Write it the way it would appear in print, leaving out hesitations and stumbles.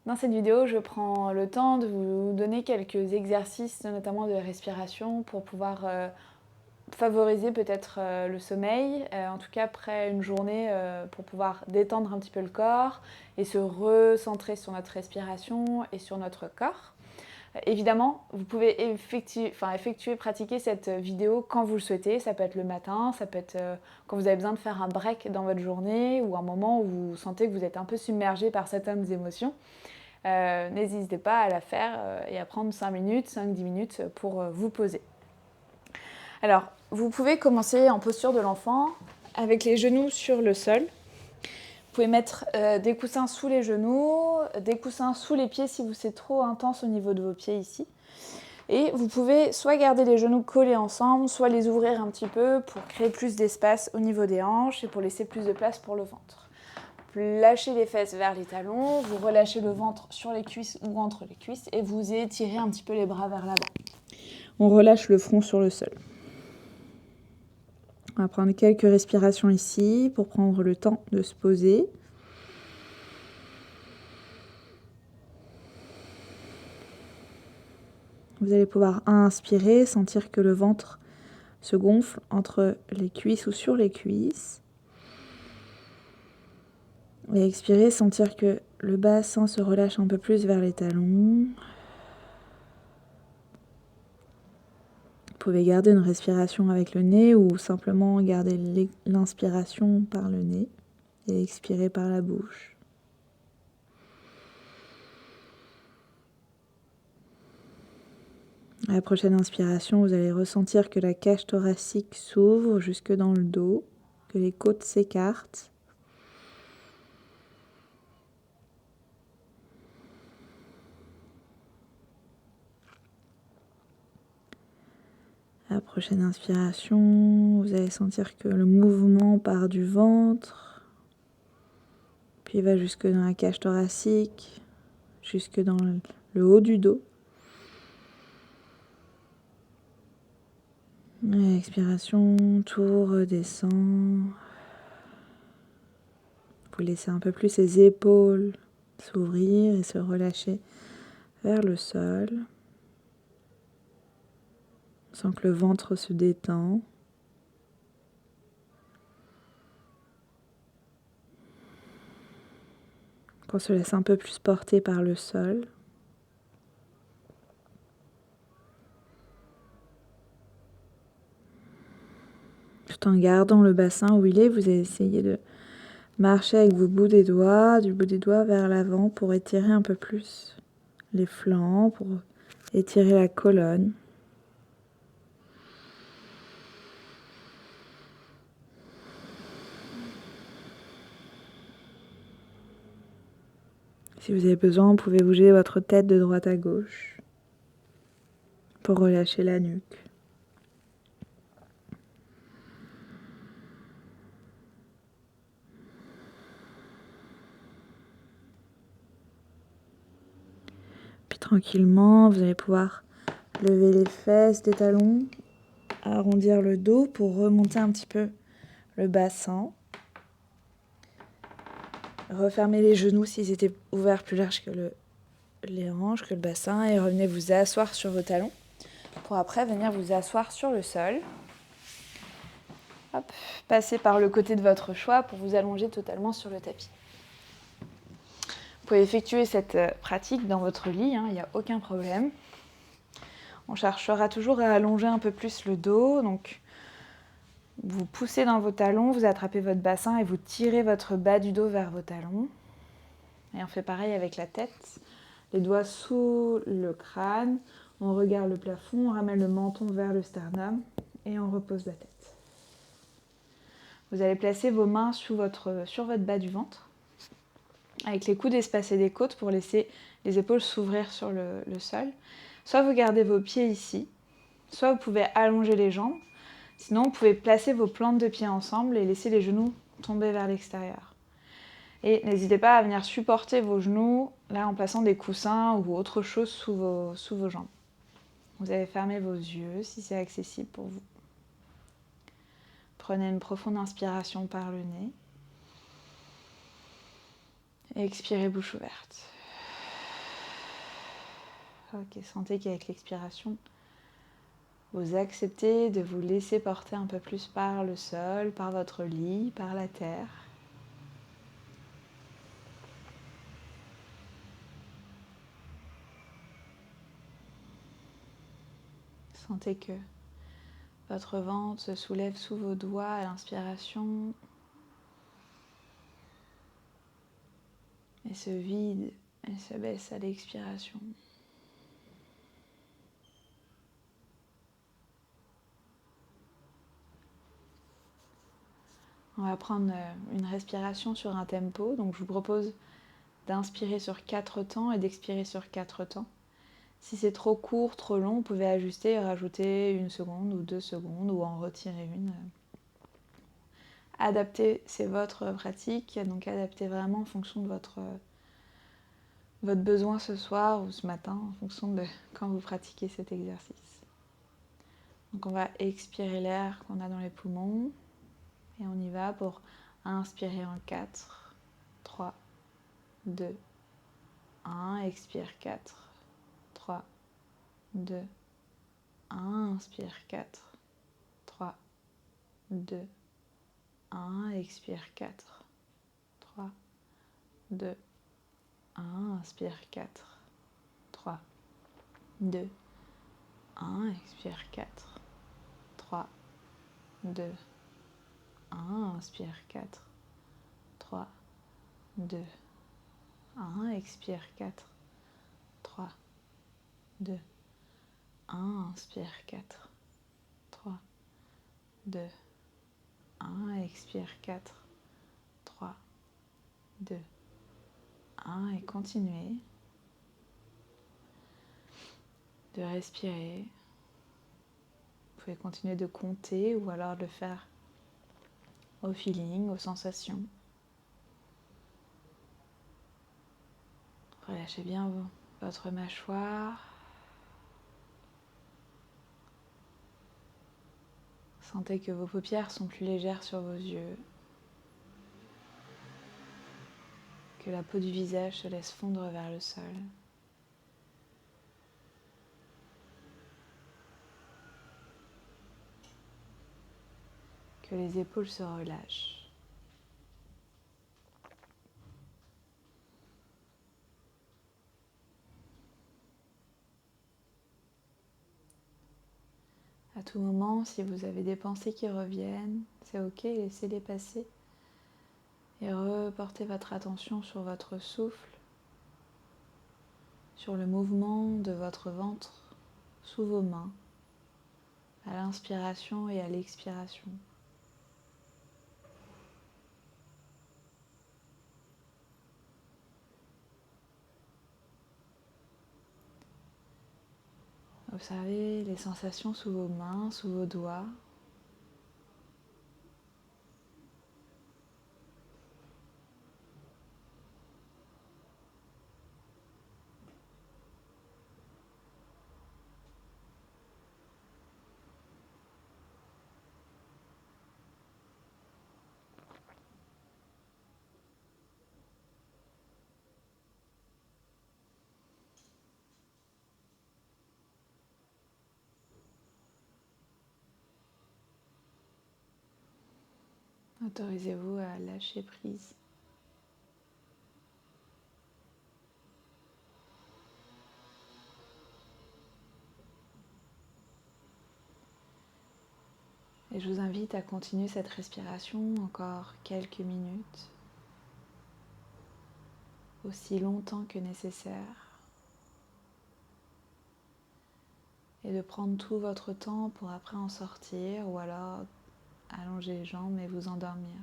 Dans cette vidéo, je prends le temps de vous donner quelques exercices, notamment de respiration, pour pouvoir favoriser peut-être le sommeil, en tout cas après une journée, pour pouvoir détendre un petit peu le corps et se recentrer sur notre respiration et sur notre corps. Évidemment, vous pouvez pratiquer cette vidéo quand vous le souhaitez. Ça peut être le matin, ça peut être quand vous avez besoin de faire un break dans votre journée ou un moment où vous sentez que vous êtes un peu submergé par certaines émotions. N'hésitez pas à la faire et à prendre 5 minutes, 5-10 minutes pour vous poser. Alors, vous pouvez commencer en posture de l'enfant avec les genoux sur le sol. Vous pouvez mettre des coussins sous les genoux, des coussins sous les pieds si c'est trop intense au niveau de vos pieds ici. Et vous pouvez soit garder les genoux collés ensemble, soit les ouvrir un petit peu pour créer plus d'espace au niveau des hanches et pour laisser plus de place pour le ventre. Lâchez les fesses vers les talons, vous relâchez le ventre sur les cuisses ou entre les cuisses et vous étirez un petit peu les bras vers l'avant. On relâche le front sur le sol. On va prendre quelques respirations ici pour prendre le temps de se poser. Vous allez pouvoir inspirer, sentir que le ventre se gonfle entre les cuisses ou sur les cuisses. Et expirer, sentir que le bassin se relâche un peu plus vers les talons. Vous pouvez garder une respiration avec le nez ou simplement garder l'inspiration par le nez et expirer par la bouche. À la prochaine inspiration, vous allez ressentir que la cage thoracique s'ouvre jusque dans le dos, que les côtes s'écartent. À la prochaine inspiration, vous allez sentir que le mouvement part du ventre, puis va jusque dans la cage thoracique, jusque dans le haut du dos. À l'expiration, tout redescend. Vous laissez un peu plus les épaules s'ouvrir et se relâcher vers le sol. On sent que le ventre se détend. Qu'on se laisse un peu plus porter par le sol. Tout en gardant le bassin où il est, vous allez essayer de marcher avec vos bouts des doigts, du bout des doigts vers l'avant pour étirer un peu plus les flancs, pour étirer la colonne. Si vous avez besoin, vous pouvez bouger votre tête de droite à gauche pour relâcher la nuque. Puis tranquillement, vous allez pouvoir lever les fesses des talons, arrondir le dos pour remonter un petit peu le bassin. Refermez les genoux s'ils étaient ouverts plus larges que les hanches, que le bassin, et revenez vous asseoir sur vos talons pour après venir vous asseoir sur le sol. Hop, passez par le côté de votre choix pour vous allonger totalement sur le tapis. Vous pouvez effectuer cette pratique dans votre lit, il n'y a aucun problème. On cherchera toujours à allonger un peu plus le dos, donc vous poussez dans vos talons, vous attrapez votre bassin et vous tirez votre bas du dos vers vos talons. Et on fait pareil avec la tête, les doigts sous le crâne, on regarde le plafond, on ramène le menton vers le sternum et on repose la tête. Vous allez placer vos mains sur votre bas du ventre, avec les coudes espacés des côtes pour laisser les épaules s'ouvrir sur le sol. Soit vous gardez vos pieds ici, soit vous pouvez allonger les jambes. Sinon, vous pouvez placer vos plantes de pieds ensemble et laisser les genoux tomber vers l'extérieur. Et n'hésitez pas à venir supporter vos genoux là en plaçant des coussins ou autre chose sous vos jambes. Vous allez fermer vos yeux si c'est accessible pour vous. Prenez une profonde inspiration par le nez. Et expirez bouche ouverte. Ok, sentez qu'avec l'expiration, vous acceptez de vous laisser porter un peu plus par le sol, par votre lit, par la terre. Sentez que votre ventre se soulève sous vos doigts à l'inspiration et se vide et se baisse à l'expiration. On va prendre une respiration sur un tempo. Donc je vous propose d'inspirer sur 4 temps et d'expirer sur 4 temps. Si c'est trop court, trop long, vous pouvez ajuster et rajouter 1 seconde ou 2 secondes ou en retirer une. Adapter, c'est votre pratique, donc adaptez vraiment en fonction de votre besoin ce soir ou ce matin, en fonction de quand vous pratiquez cet exercice. Donc on va expirer l'air qu'on a dans les poumons et on y va pour inspirer en 4, 3, 2, 1, expire 4, 3, 2, 1, inspire 4, 3, 2, 1, expire 4, 3, 2, 1, inspire 4, 3, 2, 1, expire 4, 3, 2, 1, inspire 4, 3, 2, 1, expire 4, 3, 2, 1, inspire 4, 3, 2, 1, expire 4, 3, 2, 1 et continuez de respirer. Vous pouvez continuer de compter ou alors de le faire au feeling, aux sensations. Relâchez bien votre mâchoire. Sentez que vos paupières sont plus légères sur vos yeux. Que la peau du visage se laisse fondre vers le sol. Que les épaules se relâchent. À tout moment, si vous avez des pensées qui reviennent, c'est ok, laissez-les passer. Et reportez votre attention sur votre souffle, sur le mouvement de votre ventre sous vos mains, à l'inspiration et à l'expiration. Observez les sensations sous vos mains, sous vos doigts. Autorisez-vous à lâcher prise. Et je vous invite à continuer cette respiration encore quelques minutes, aussi longtemps que nécessaire, et de prendre tout votre temps pour après en sortir ou alors allonger les jambes et vous endormir.